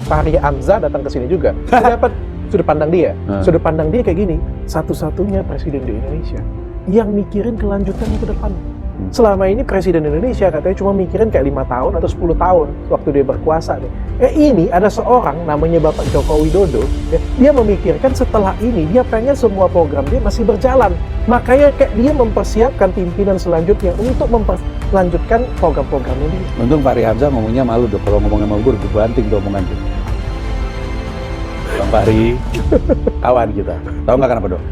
Fahri Hamzah datang ke sini juga. Saya dapat sudut pandang dia. Sudut pandang dia kayak gini, satu-satunya presiden di Indonesia yang mikirin kelanjutan ke depan. Selama ini presiden Indonesia katanya cuma mikirin kayak 5 tahun atau 10 tahun waktu dia berkuasa nih. Ini ada seorang namanya Bapak Joko Widodo, dia memikirkan setelah ini dia pengen semua program dia masih berjalan. Makanya kayak dia mempersiapkan pimpinan selanjutnya untuk melanjutkan program-programnya dia. Untung Fahri Hamzah ngomongnya malu dong, kalau ngomongnya sama gue banting tuh omongan tuh. Bang Fahri, kawan kita. Tahu nggak kenapa dong?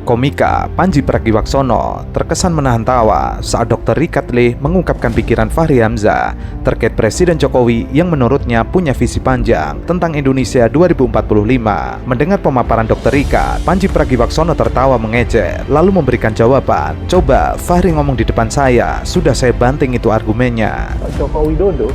Komika Pandji Pragiwaksono terkesan menahan tawa saat Dr. Richard Lee mengungkapkan pikiran Fahri Hamzah terkait Presiden Jokowi yang menurutnya punya visi panjang tentang Indonesia 2045. Mendengar pemaparan Dr. Richard, Pandji Pragiwaksono tertawa mengejek lalu memberikan jawaban. Coba Fahri ngomong di depan saya, sudah saya banting itu argumennya. Pak Joko Widodo,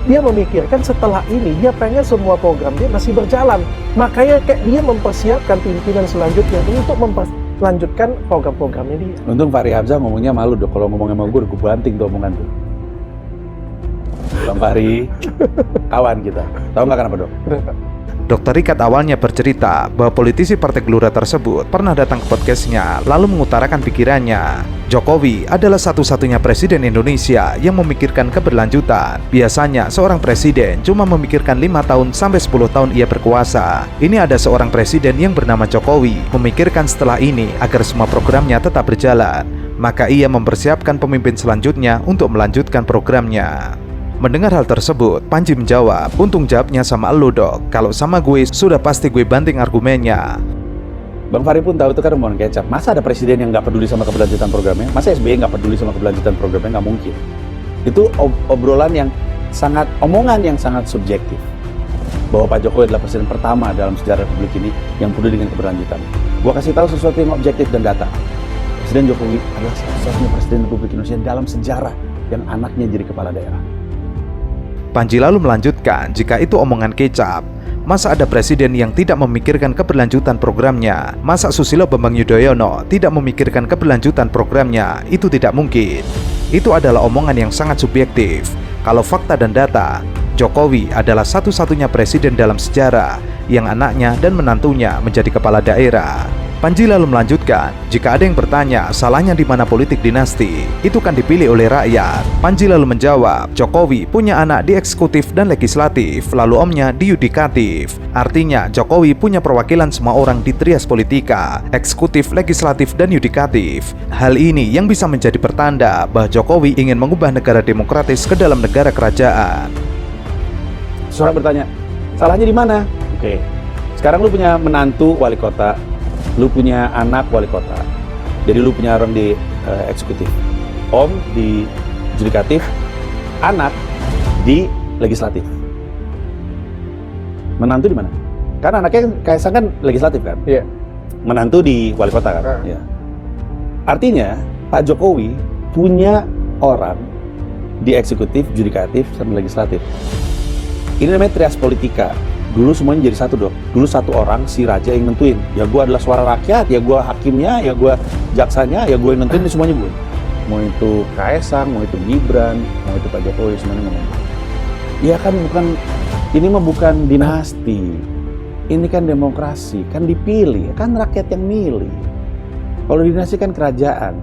dia memikirkan setelah ini dia pengen semua program dia masih berjalan. Makanya kayak dia mempersiapkan pimpinan selanjutnya untuk melanjutkan program-programnya dia. Untung Fahri Hamzah ngomongnya malu dong, kalau ngomongnya sama gue banting tuh omongan tuh. Bang Fahri, kawan kita. Tahu nggak kenapa dong? Dr. Richard awalnya bercerita bahwa politisi Partai Gelora tersebut pernah datang ke podcastnya lalu mengutarakan pikirannya. Jokowi adalah satu-satunya presiden Indonesia yang memikirkan keberlanjutan. Biasanya seorang presiden cuma memikirkan 5 tahun sampai 10 tahun ia berkuasa. Ini ada seorang presiden yang bernama Jokowi memikirkan setelah ini agar semua programnya tetap berjalan. Maka ia mempersiapkan pemimpin selanjutnya untuk melanjutkan programnya. Mendengar hal tersebut, Pandji menjawab, untung jawabnya sama elu dok, kalau sama gue sudah pasti gue banting argumennya. Bang Fahri pun tahu itu kan omongan kecap. Masa ada presiden yang nggak peduli sama keberlanjutan programnya? Masa SBY nggak peduli sama keberlanjutan programnya? Nggak mungkin. Itu obrolan yang omongan yang sangat subjektif. Bahwa Pak Jokowi adalah presiden pertama dalam sejarah Republik ini yang peduli dengan keberlanjutan. Gua kasih tahu sesuatu yang objektif dan data. Presiden Jokowi adalah satu-satunya presiden Republik Indonesia dalam sejarah yang anaknya jadi kepala daerah. Pandji lalu melanjutkan, jika itu omongan kecap, masa ada presiden yang tidak memikirkan keberlanjutan programnya? Masa Susilo Bambang Yudhoyono tidak memikirkan keberlanjutan programnya? Itu tidak mungkin. Itu adalah omongan yang sangat subjektif. Kalau fakta dan data, Jokowi adalah satu-satunya presiden dalam sejarah yang anaknya dan menantunya menjadi kepala daerah. Pandji lalu melanjutkan, jika ada yang bertanya salahnya di mana politik dinasti, itu kan dipilih oleh rakyat. Pandji lalu menjawab, Jokowi punya anak di eksekutif dan legislatif, lalu omnya di yudikatif. Artinya Jokowi punya perwakilan semua orang di trias politika, eksekutif, legislatif, dan yudikatif. Hal ini yang bisa menjadi pertanda bahwa Jokowi ingin mengubah negara demokratis ke dalam negara kerajaan. Seorang bertanya, salahnya di mana? Oke, sekarang lu punya menantu wali kota, lu punya anak wali kota, jadi lu punya orang di eksekutif, om di yudikatif, anak di legislatif. Menantu di mana? Kan anaknya Kaisang kan legislatif kan? Iya. Menantu di wali kota kan? Iya. Artinya Pak Jokowi punya orang di eksekutif, yudikatif, sama legislatif. Ini namanya trias politika. Dulu semuanya jadi satu dok. Dulu satu orang si raja yang nentuin. Ya gue adalah suara rakyat, ya gue hakimnya, ya gue jaksanya, ya gue yang nentuin, ini semuanya gue. Mau itu Kaisang, mau itu Gibran, mau itu Pak Jokowi, semuanya ngomong. Ya kan ini mah bukan dinasti. Ini kan demokrasi, kan dipilih, kan rakyat yang milih. Kalau dinasti kan kerajaan.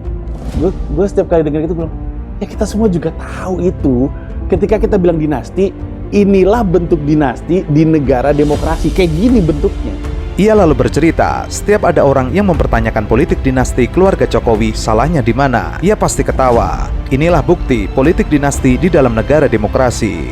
Gue setiap kali dengar gitu bilang, ya kita semua juga tahu itu. Ketika kita bilang dinasti, inilah bentuk dinasti di negara demokrasi, kayak gini bentuknya. Ia lalu bercerita, setiap ada orang yang mempertanyakan politik dinasti keluarga Jokowi, salahnya di mana? Ia pasti ketawa. Inilah bukti politik dinasti di dalam negara demokrasi.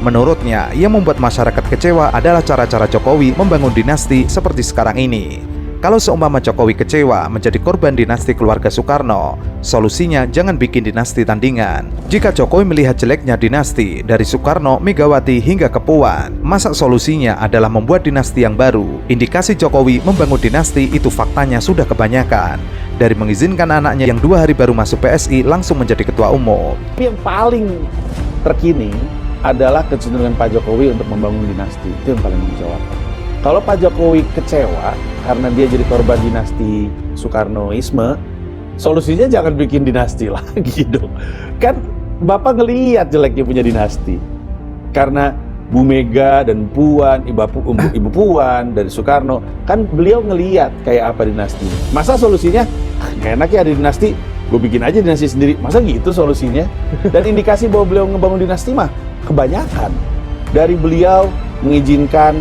Menurutnya, yang membuat masyarakat kecewa adalah cara-cara Jokowi membangun dinasti seperti sekarang ini. Kalau seumpama Jokowi kecewa menjadi korban dinasti keluarga Soekarno, solusinya jangan bikin dinasti tandingan. Jika Jokowi melihat jeleknya dinasti dari Soekarno, Megawati hingga ke Puan, masa solusinya adalah membuat dinasti yang baru? Indikasi Jokowi membangun dinasti itu faktanya sudah kebanyakan. Dari mengizinkan anaknya yang 2 hari baru masuk PSI langsung menjadi ketua umum. Yang paling terkini adalah kecenderungan Pak Jokowi untuk membangun dinasti. Itu yang paling menjawabkan. Kalau Pak Jokowi kecewa karena dia jadi korban dinasti Soekarnoisme, solusinya jangan bikin dinasti lagi dong. Kan Bapak ngelihat jeleknya punya dinasti. Karena Bu Mega dan Puan, Ibu Puan dari Soekarno, kan beliau ngeliat kayak apa dinasti. Masa solusinya, nggak enak ya ada dinasti, gue bikin aja dinasti sendiri. Masa gitu solusinya? Dan indikasi bahwa beliau ngebangun dinasti mah kebanyakan. Dari beliau mengizinkan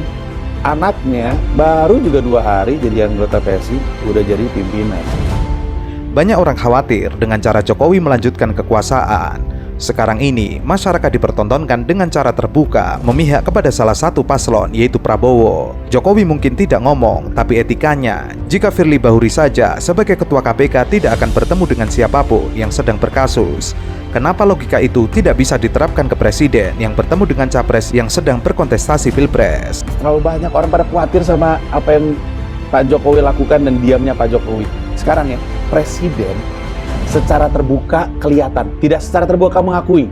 anaknya baru juga 2 hari jadi anggota PSI, udah jadi pimpinan. Banyak orang khawatir dengan cara Jokowi melanjutkan kekuasaan. Sekarang ini, masyarakat dipertontonkan dengan cara terbuka memihak kepada salah satu paslon, yaitu Prabowo. Jokowi mungkin tidak ngomong, tapi etikanya, jika Firly Bahuri saja sebagai ketua KPK tidak akan bertemu dengan siapapun yang sedang berkasus, kenapa logika itu tidak bisa diterapkan ke presiden yang bertemu dengan capres yang sedang berkontestasi pilpres? Terlalu banyak orang pada khawatir sama apa yang Pak Jokowi lakukan dan diamnya Pak Jokowi. Sekarang ya, presiden secara terbuka kelihatan, tidak secara terbuka mengakui,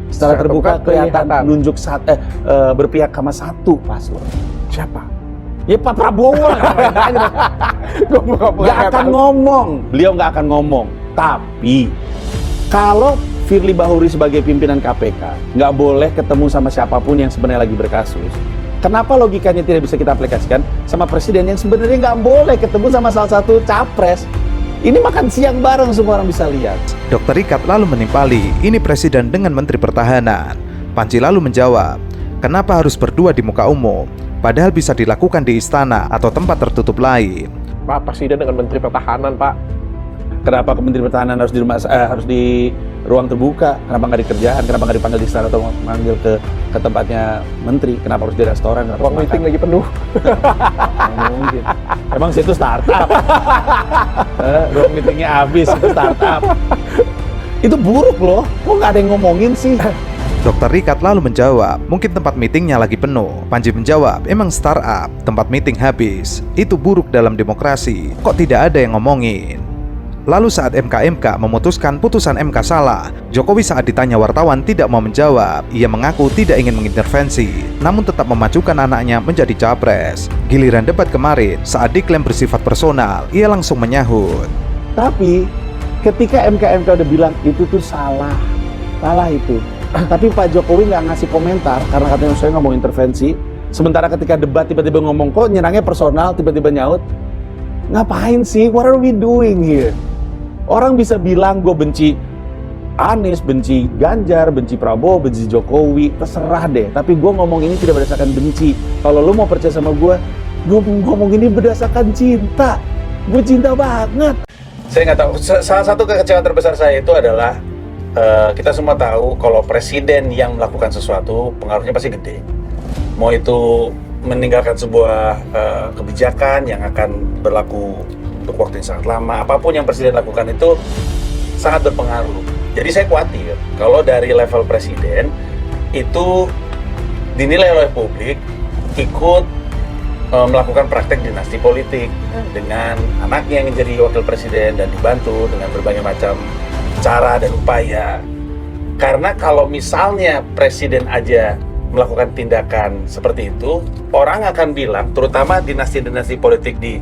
secara terbuka kelihatan menunjuk berpihak sama satu paslon. Siapa? Ya Pak Prabowo. Nggak akan ngomong, beliau nggak akan ngomong. Tapi kalau Firly Bahuri sebagai pimpinan KPK nggak boleh ketemu sama siapapun yang sebenarnya lagi berkasus, kenapa logikanya tidak bisa kita aplikasikan sama presiden yang sebenarnya nggak boleh ketemu sama salah satu capres? Ini makan siang bareng, semua orang bisa lihat. Dr. Rikat lalu menimpali, ini presiden dengan Menteri Pertahanan. Panji lalu menjawab, kenapa harus berdua di muka umum? Padahal bisa dilakukan di istana atau tempat tertutup lain. Pak, presiden dengan Menteri Pertahanan, Pak. Kenapa Menteri Pertahanan harus di ruang terbuka? Kenapa nggak di kerjaan? Kenapa nggak dipanggil di istana atau manggil ke tempatnya menteri? Kenapa harus di restoran? Ruang meeting lagi penuh. Mungkin. Emang situ startup. Ruang meetingnya habis, itu startup. Itu buruk loh. Kok nggak ada yang ngomongin sih? Dr. Rikat lalu menjawab, mungkin tempat meetingnya lagi penuh. Panji menjawab, emang startup, tempat meeting habis. Itu buruk dalam demokrasi. Kok tidak ada yang ngomongin? Lalu saat MK memutuskan putusan MK salah, Jokowi saat ditanya wartawan tidak mau menjawab. Ia mengaku tidak ingin mengintervensi, namun tetap memajukan anaknya menjadi capres. Giliran debat kemarin, saat diklaim bersifat personal, ia langsung menyahut. Tapi ketika MK udah bilang itu tuh salah itu. Tapi Pak Jokowi nggak ngasih komentar karena katanya saya nggak mau intervensi. Sementara ketika debat tiba-tiba ngomong kok nyerangnya personal, tiba-tiba nyaut. Ngapain sih? What are we doing here? Orang bisa bilang gue benci Anies, benci Ganjar, benci Prabowo, benci Jokowi, terserah deh. Tapi gue ngomong ini tidak berdasarkan benci. Kalau lo mau percaya sama gue ngomong ini berdasarkan cinta. Gue cinta banget. Saya nggak tahu. Salah satu kekecewaan terbesar saya itu adalah kita semua tahu kalau presiden yang melakukan sesuatu pengaruhnya pasti gede. Mau itu meninggalkan sebuah kebijakan yang akan berlaku untuk waktu yang sangat lama, apapun yang presiden lakukan itu sangat berpengaruh. Jadi saya khawatir kalau dari level presiden itu dinilai oleh publik ikut melakukan praktek dinasti politik dengan anaknya yang menjadi wakil presiden dan dibantu dengan berbagai macam cara dan upaya. Karena kalau misalnya presiden aja melakukan tindakan seperti itu, orang akan bilang, terutama dinasti-dinasti politik di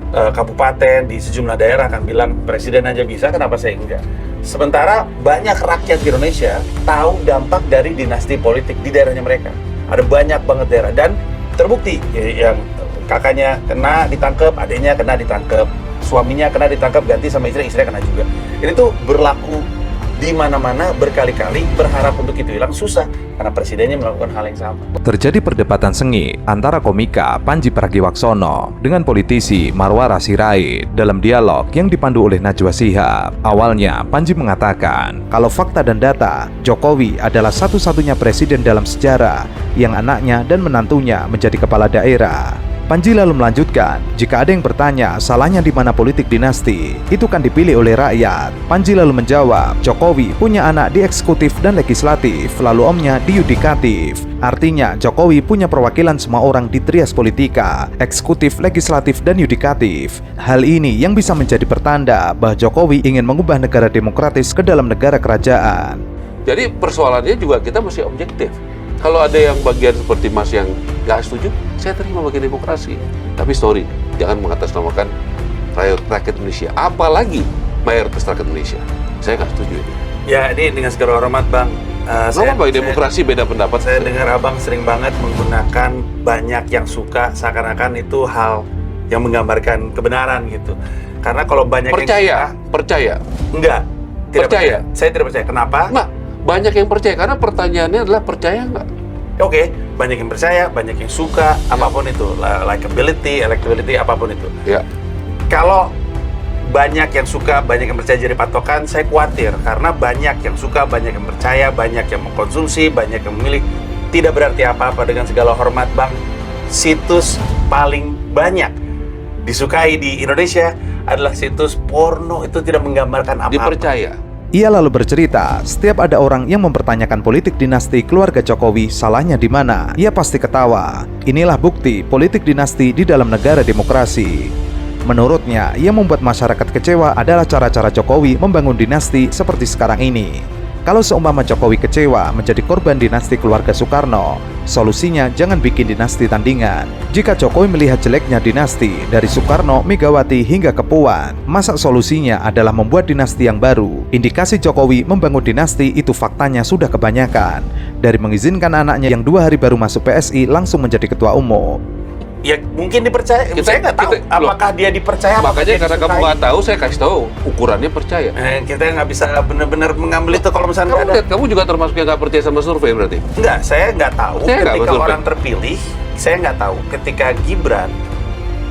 kabupaten, di sejumlah daerah akan bilang, presiden aja bisa, kenapa saya enggak? Sementara banyak rakyat di Indonesia tahu dampak dari dinasti politik di daerahnya mereka. Ada banyak banget daerah, dan terbukti yang kakaknya kena ditangkap, adiknya kena ditangkap, suaminya kena ditangkap, ganti sama istrinya kena juga. Ini tuh berlaku di mana-mana berkali-kali. Berharap untuk itu hilang susah karena presidennya melakukan hal yang sama. Terjadi perdebatan sengit antara komika Panji Pragiwaksono dengan politisi Marwara Sirait dalam dialog yang dipandu oleh Najwa Shihab. Awalnya Panji mengatakan kalau fakta dan data, Jokowi adalah satu-satunya presiden dalam sejarah yang anaknya dan menantunya menjadi kepala daerah. Panji lalu melanjutkan, jika ada yang bertanya salahnya di mana politik dinasti, itu kan dipilih oleh rakyat. Panji lalu menjawab, Jokowi punya anak di eksekutif dan legislatif, lalu omnya di yudikatif. Artinya Jokowi punya perwakilan semua orang di trias politika, eksekutif, legislatif, dan yudikatif. Hal ini yang bisa menjadi pertanda bahwa Jokowi ingin mengubah negara demokratis ke dalam negara kerajaan. Jadi persoalannya juga kita mesti objektif. Kalau ada yang bagian seperti Mas yang nggak setuju, saya terima bagian demokrasi. Tapi sorry, jangan mengatasnamakan rakyat Indonesia. Apalagi mayoritas rakyat Indonesia. Saya nggak setuju ini. Ya, ini dengan segala hormat Bang, Kenapa Pak? Demokrasi beda pendapat. Saya dengar abang sering banget menggunakan banyak yang suka, seakan-akan itu hal yang menggambarkan kebenaran gitu. Karena kalau banyak Percaya, percaya. enggak, tidak Percaya. Saya tidak percaya. Kenapa? Nah, banyak yang percaya karena pertanyaannya adalah percaya nggak? Oke, banyak yang percaya, banyak yang suka, apapun itu, likability, electability, apapun itu. Ya. Kalau banyak yang suka, banyak yang percaya jadi patokan, saya khawatir karena banyak yang suka, banyak yang percaya, banyak yang mengkonsumsi, banyak yang memilih. Tidak berarti apa-apa. Dengan segala hormat Bang, situs paling banyak disukai di Indonesia adalah situs porno. Itu tidak menggambarkan apa-apa. Dipercaya. Ia lalu bercerita, setiap ada orang yang mempertanyakan politik dinasti keluarga Jokowi, salahnya di mana? Ia pasti ketawa. Inilah bukti politik dinasti di dalam negara demokrasi. Menurutnya, yang membuat masyarakat kecewa adalah cara-cara Jokowi membangun dinasti seperti sekarang ini. Kalau seumpama Jokowi kecewa menjadi korban dinasti keluarga Soekarno, solusinya jangan bikin dinasti tandingan. Jika Jokowi melihat jeleknya dinasti dari Soekarno, Megawati hingga ke Puan, masa solusinya adalah membuat dinasti yang baru? Indikasi Jokowi membangun dinasti itu faktanya sudah kebanyakan. Dari mengizinkan anaknya yang 2 hari baru masuk PSI langsung menjadi ketua umum. Ya mungkin dipercaya. Saya nggak tahu apakah dia dipercaya. Makanya karena kamu nggak tahu, saya kasih tahu ukurannya percaya. Kita nggak bisa benar-benar mengambil itu kalau misalnya Kamu nggak ada. lihat, kamu juga termasuk yang nggak percaya sama survei berarti? Enggak, saya nggak tahu Saya nggak ketika betul, orang terpilih. Saya nggak tahu ketika Gibran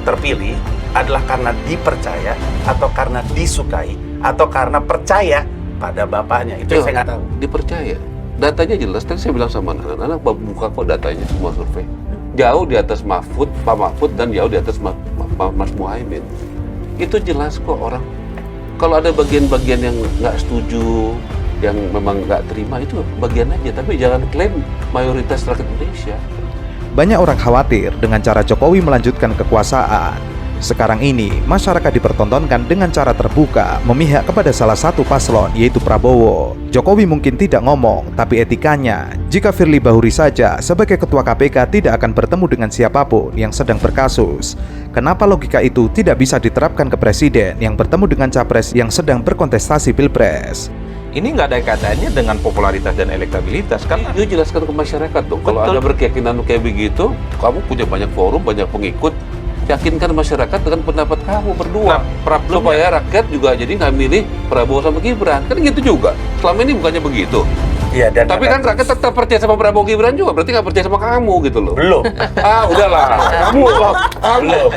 terpilih adalah karena dipercaya atau karena disukai atau karena percaya pada bapaknya. Itu yang saya nggak tahu. Dipercaya. Datanya jelas. Tadi saya bilang sama anak-anak, buka kok datanya semua survei. Jauh di atas Mahfud, Pak Mahfud, dan jauh di atas Mas Muhaimin. Itu jelas kok orang. Kalau ada bagian-bagian yang nggak setuju, yang memang nggak terima, itu bagian aja. Tapi jangan klaim mayoritas rakyat Indonesia. Banyak orang khawatir dengan cara Jokowi melanjutkan kekuasaan. Sekarang ini, masyarakat dipertontonkan dengan cara terbuka memihak kepada salah satu paslon, yaitu Prabowo. Jokowi mungkin tidak ngomong, tapi etikanya, jika Firly Bahuri saja sebagai ketua KPK tidak akan bertemu dengan siapapun yang sedang berkasus, kenapa logika itu tidak bisa diterapkan ke presiden yang bertemu dengan capres yang sedang berkontestasi pilpres? Ini nggak ada kaitannya dengan popularitas dan elektabilitas kan? Itu jelaskan ke masyarakat dong. Kalau Anda berkeyakinan kayak begitu, kamu punya banyak forum, banyak pengikut. Yakinkan masyarakat dengan pendapat kamu berdua. Supaya rakyat juga jadi nggak milih Prabowo sama Gibran. Kan gitu juga. Selama ini bukannya begitu. Iya, dan Tapi kan rakyat tetap percaya sama Prabowo Gibran juga. Berarti nggak percaya sama kamu gitu loh. belum. Udahlah.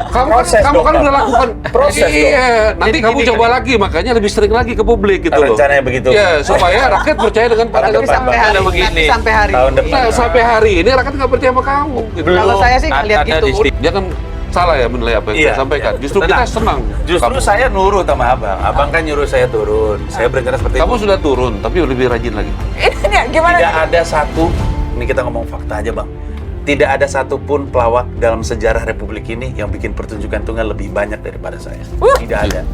Proses Kamu dong, kan Bang. udah lakukan. Proses dong. Iya. Nanti kamu coba lagi. Makanya lebih sering lagi ke publik gitu loh. Rencananya begitu. Ya, supaya rakyat percaya dengan pandangan depan, sampai Bang. hari begini. Sampai hari Tahun ini. depan. Nah, sampai hari ini rakyat nggak percaya sama kamu. Gitu. Kalau saya sih Ada ngeliat gitu. Dia kan salah ya menilai apa yang Iya, saya sampaikan. iya. Justru kita senang. Justru Kamu- saya nurut sama abang. Abang kan nyuruh saya turun. Saya berencana seperti Kamu itu. sudah turun, tapi lebih rajin lagi. Ini gimana? Tidak ada satu, ini kita ngomong fakta aja bang. Tidak ada satupun pelawak dalam sejarah Republik ini yang bikin pertunjukan tunggal lebih banyak daripada saya. Tidak ada.